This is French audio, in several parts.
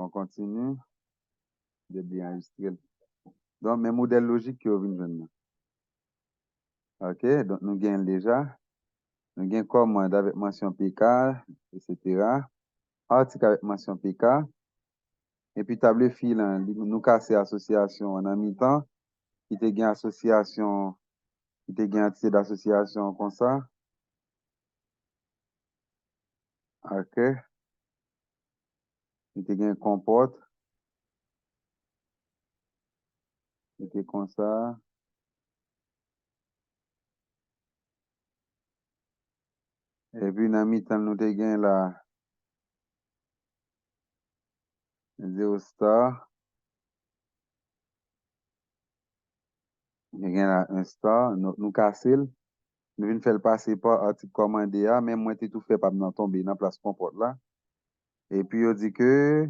On continue de bien enregistrer. Donc, mes modèles logiques qui viennent maintenant. OK, donc nous gagnons déjà. Nous gagnons commande avec mention PK, etc. Article avec mention PK. Et puis, table fil, nous casser association en mi-temps. Qui te gagne association, qui te gagne entité d'association comme ça. OK. Qui te gagne comporte. Qui te comme ça. Et puis, dans mi-temps, nous te gagne la 0 star. Nous gagne la 1 star. Nous casser. Nous venons faire passer par article commandé, même moi, tout fait pas nous tomber dans la place comporte là. Et puis, on dit que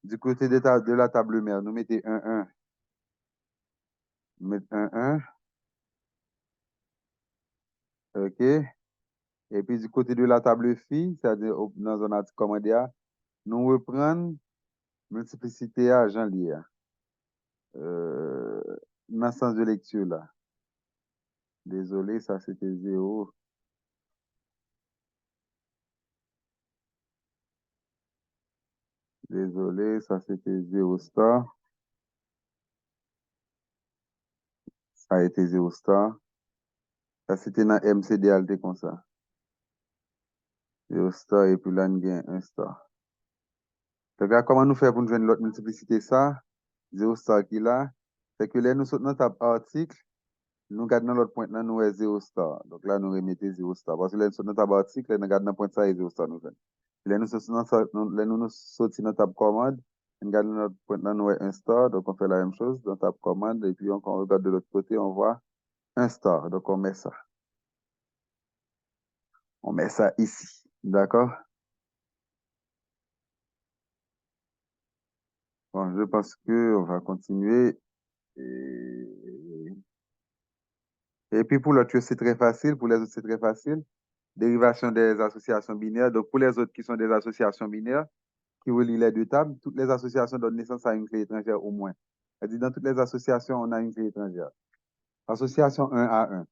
du côté de la table mère, nous mettons 1, 1. Nous mettons 1, 1. OK. Et puis, du côté de la table fille, c'est-à-dire dans un article commandé, nous reprenons multiplicité à Jean Lia. Dans le sens de lecture là. Désolé, ça c'était 0. Désolé, ça c'était 0 star. Ça a été 0 star. Ça c'était dans MCDLT comme ça. 0 star et puis là, nous avons 1 star. Donc, comment nous faire pour nous joindre l'autre multiplicité ça? 0 star qui là, c'est que là, nous sommes dans notre article, nous regardons l'autre point là, nous avons 0 star. Donc là, nous remettons 0 star. Parce que là, nous sommes dans notre article, là, nous regardons le point ça et 0 star nous fait. Là, nous sommes sortis dans notre table commande, nous regardons notre point là, nous avons 1 star. Donc, on fait la même chose dans table commande et puis on regarde de l'autre côté, on voit 1 star. Donc, on met ça. On met ça ici. D'accord? Bon, je pense qu'on va continuer. Et puis pour l'autre, c'est très facile. Pour les autres, c'est très facile. Dérivation des associations binaires. Donc pour les autres qui sont des associations binaires, qui relient les deux tables, toutes les associations donnent naissance à une clé étrangère au moins. C'est-à-dire dans toutes les associations, on a une clé étrangère. Association 1 à 1.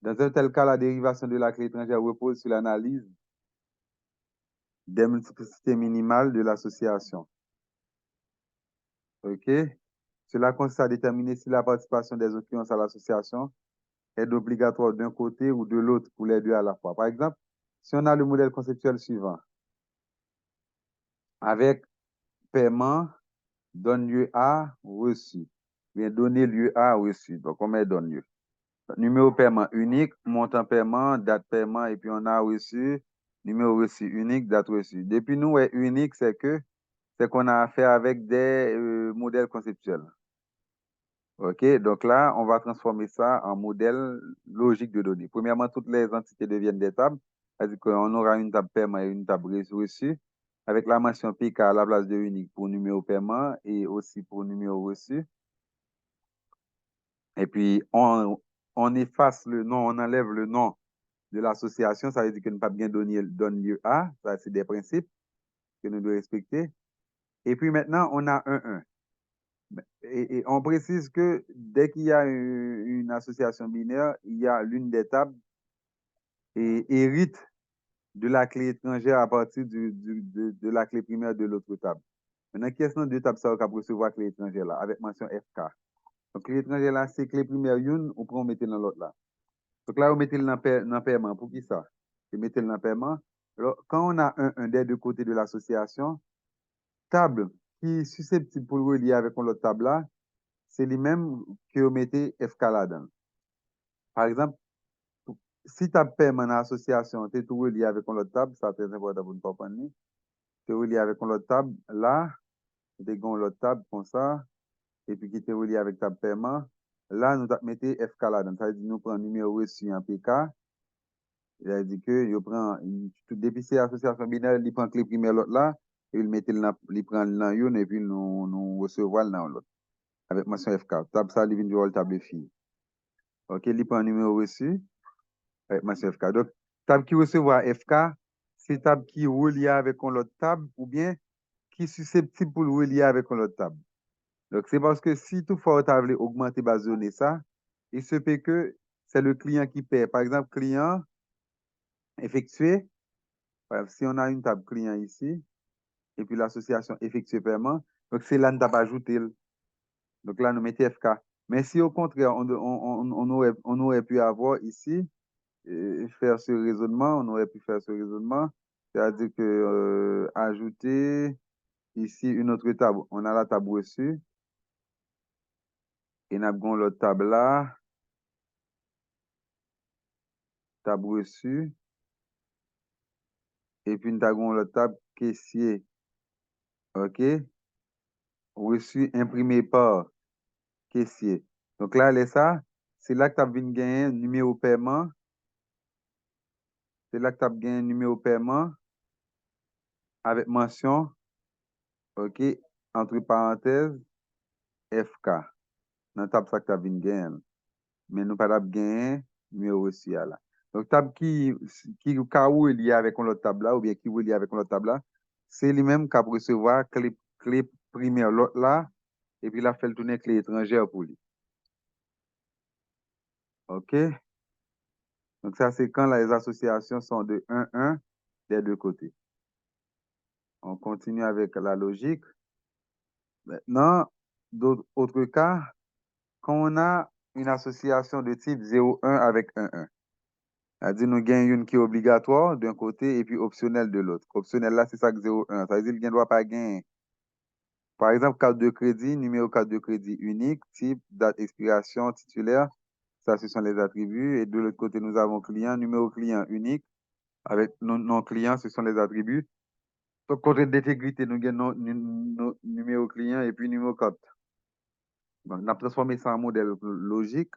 Dans un tel cas, la dérivation de la clé étrangère repose sur l'analyse des multiplicités minimales de l'association. OK? Cela consiste à déterminer si la participation des occurrences à l'association est obligatoire d'un côté ou de l'autre pour les deux à la fois. Par exemple, si on a le modèle conceptuel suivant, avec paiement donne lieu à reçu, bien donner lieu à reçu. Donc, on met donne lieu. Numéro paiement unique, montant paiement, date paiement, et puis on a reçu, numéro reçu unique, date reçue. Depuis nous, ouais, unique, c'est qu'on a affaire avec des modèles conceptuels. OK, donc là, on va transformer ça en modèle logique de données. Premièrement, toutes les entités deviennent des tables, c'est-à-dire qu'on aura une table paiement et une table reçu, avec la mention PK à la place de unique pour numéro paiement et aussi pour numéro reçu. Et puis, on efface le nom, on enlève le nom de l'association, ça veut dire que ne pas bien donne lieu à, ça c'est des principes que nous devons respecter. Et puis maintenant, on a un 1. Et on précise que dès qu'il y a une association binaire, il y a l'une des tables et hérite de la clé étrangère à partir de la clé primaire de l'autre table. Maintenant, quelles sont deux tables ça va recevoir la clé étrangère là, avec mention FK. Donc, clé étrangère là, c'est clé primaire une, ou on mettre dans l'autre là. Donc là, on met dans le paiement. Pour qui ça? On met dans le paiement. Alors, quand on a un des deux côtés de l'association, table qui est susceptible pour le relier avec l'autre table là, c'est lui-même que vous mettez FK là-dedans. Par exemple, si tu as paiement dans l'association, tu es tout relié avec l'autre table, ça c'est très important pour ne pas comprendre. Tu es relié avec l'autre table, là, tu as l'autre table comme ça, et puis qui est relié avec ta paiement. Là, nous mettons FK là-dedans. Ça veut dire nous prenons numéro reçu en PK. Il a dit que il prend, depuis ces associations binaires, il prend clé primaire l'autre là, et il prend dans une, et puis nous recevons dans l'autre. Avec mention FK. Table ça, il vient du table fille. OK, il prend numéro reçu. Avec mention FK. Donc, table qui recevra FK, c'est table qui est reliée avec l'autre table ou bien qui susceptible pour le relier avec une autre table. Donc, c'est parce que si toutefois vous voulez augmenter base de données ça, il se peut que c'est le client qui paie. Par exemple, client effectué, par exemple, si on a une table client ici, et puis l'association effectué paiement, donc c'est là que nous avons ajouté. Donc là, nous mettons FK. Mais si au contraire, on aurait pu avoir ici, faire ce raisonnement, on aurait pu faire ce raisonnement, c'est-à-dire que ajouter ici une autre table. On a la table reçue, et nous avons l'autre table là, table reçue, et puis nous avons l'autre table caissier, ok? Reçu imprimé par caissier. Donc là, c'est là que tu as gagné numéro paiement, c'est là que tu as gagné numéro paiement avec mention, ok, entre parenthèses, FK. Dans table ça que tu as gagné. Mais nous pas gagné numéro reçu là. Donc table qui est lié avec l'autre table là, ou bien qui est lié avec l'autre table là, c'est lui-même qui a recevoir clé primaire l'autre là, et puis là, fait le tourner clé étrangère pour lui. OK? Donc ça, c'est quand les associations sont de 1-1 des deux côtés. On continue avec la logique. Maintenant, d'autres cas, quand on a une association de type 0-1 avec 1-1, c'est-à-dire nous gagnons une qui est obligatoire d'un côté et puis optionnelle de l'autre. Optionnelle là, c'est ça que 0-1. Ça veut dire qu'il ne doit pas gagner. Par exemple, carte de crédit, numéro carte de crédit unique, type, date expiration, titulaire. Ça, ce sont les attributs. Et de l'autre côté, nous avons client, numéro client unique. Avec non client, ce sont les attributs. Donc, côté d'intégrité, nous avons numéro client et puis numéro carte. Donc, on a transformé ça en modèle logique.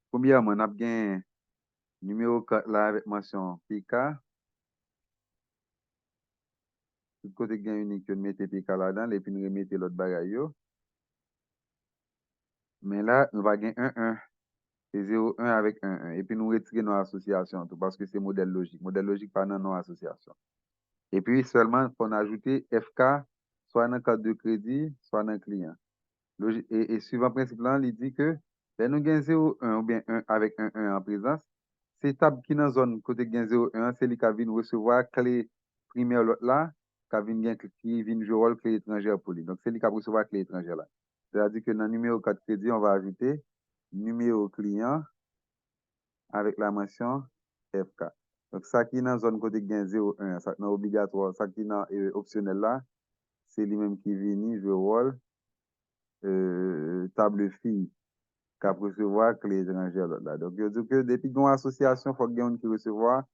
Premièrement, on a bien numéro carte là avec mention PK. Tout côté gain unique, on met PK là-dedans, et puis nous remettons l'autre bagaille. Mais là, nous va gagner 1-1. C'est 0-1 avec 1-1. Et puis nous retirons nos associations, tout, parce que c'est modèle logique. Modèle logique, pas dans nos associations. Et puis seulement, il faut ajouter FK, soit dans le cadre de crédit, soit dans le client. Et suivant le principe là, il dit que ben, nous gagnons 0-1 ou bien 1 avec 1-1 en présence. C'est table qui dans la zone côté gain 0-1, c'est lui qui vient recevoir clé primaire l'autre là, qui vient jouer rôle clé étrangère pour lui. Donc c'est lui qui va recevoir clé étrangère là. C'est-à-dire que dans le numéro 4 crédit, on va ajouter numéro client avec la mention FK. Donc ça qui est dans la zone côté gain 0-1, ça qui est obligatoire, ça qui est optionnel là, c'est lui-même qui vient jouer rôle table fille qui a recevoir clé étrangère là. Donc, je dis que depuis qu'on association, il faut qu'il y ait un qui recevoir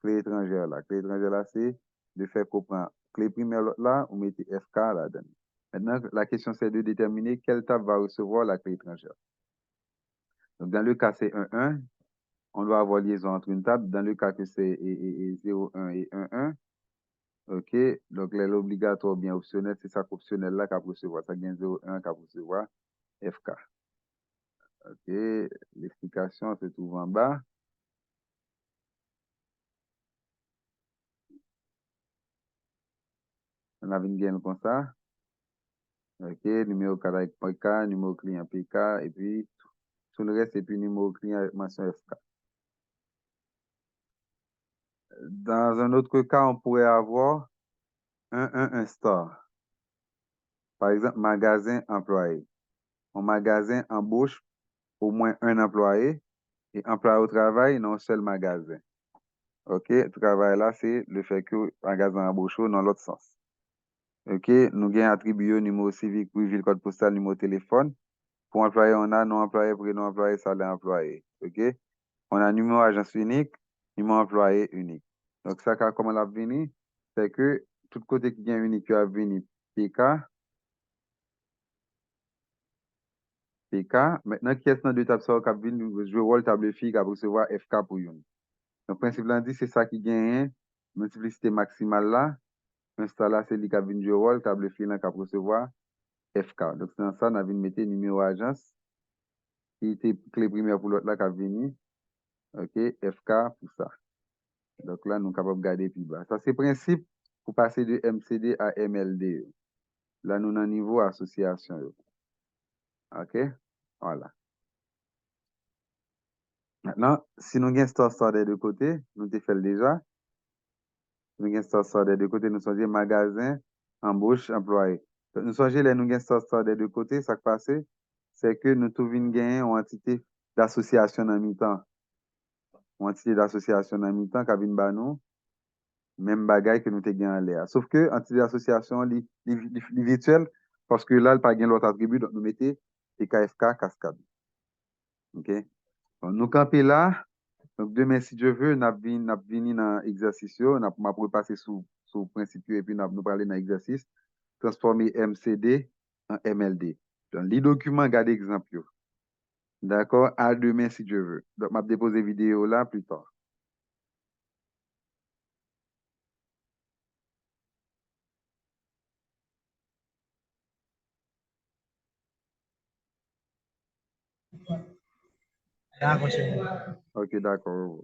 clé étrangère là. Clé étrangère là, c'est de faire comprendre clé primaire là, on met FK là-dedans. Maintenant, la question c'est de déterminer quelle table va recevoir la clé étrangère. Donc, dans le cas c'est 1-1, on doit avoir liaison entre une table. Dans le cas que c'est 0-1 et 1-1, OK, donc l'obligatoire bien optionnel, c'est ça qu'optionnel là qui a recevoir. Ça gagne 0-1 qui a recevoir FK. OK, l'explication se trouve en bas. On a une gamme comme ça. OK, numéro cadre avec PK, numéro client PK, et puis tout le reste, et puis numéro client avec mention FK. Dans un autre cas, on pourrait avoir un store. Par exemple, magasin employé. Un magasin embauche au moins un employé et employé au travail dans un seul magasin. OK, le travail là, c'est le fait que le magasin embauche dans l'autre sens. OK, nous avons attribué numéro civique, ville, code postal, numéro téléphone. Pour employé, on a non employé, prénom employé, salaire employé. OK? On a numéro agence unique, numéro employé unique. Donc, ça, comment l'a venu? C'est que tout côté qui vient unique, tu as venu PK, PK. Maintenant, qui est-ce dans deux tables, ça, qui a venu jouer rôle table fille, qui a recevoir FK pour une. Donc, principe là, dit, c'est ça qui gagne, multiplicité maximale là. Instant là, c'est lui qui a venu jouer rôle, table fille là, qui a recevoir FK. Donc, c'est dans ça, on a venu mettre numéro agence, qui était clé première pour l'autre là, qui a venu. OK, FK pour ça. Donc là, nous sommes capables de garder plus bas. Ça, c'est le principe pour passer de MCD à MLD. Là, nous avons niveau association. OK? Voilà. Maintenant, si nous avons store des deux côtés, nous te fait déjà. Nous avons store des deux côtés, nous sommes magasin, embauche, employé. Donc, nous sommes les nous avons store des deux côtés, ça qui passe, c'est que nous trouvons gagner une entité d'association en mi-temps. Une entité d'association en mi-temps qui vient ba nous, même bagaille que nous te gagné en l'air. Sauf que entité d'association li virtuelle, parce que là, il n'y a pas l'autre attribut, donc nous mettons TKFK cascade. OK? Donc, nous camper là. Donc, demain, si Dieu veut, nous venir dans l'exercice, nous allons passer sous principe et puis nous parler dans l'exercice, transformer MCD en MLD. Donc, les documents, gardez exemple. D'accord? À demain, si Dieu veut. Donc, je vais déposer vidéo là plus tard. Ok, d'accord.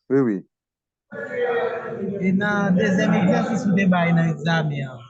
Oui, oui. Et dans le deuxième exercice, vous débat dans l'examen.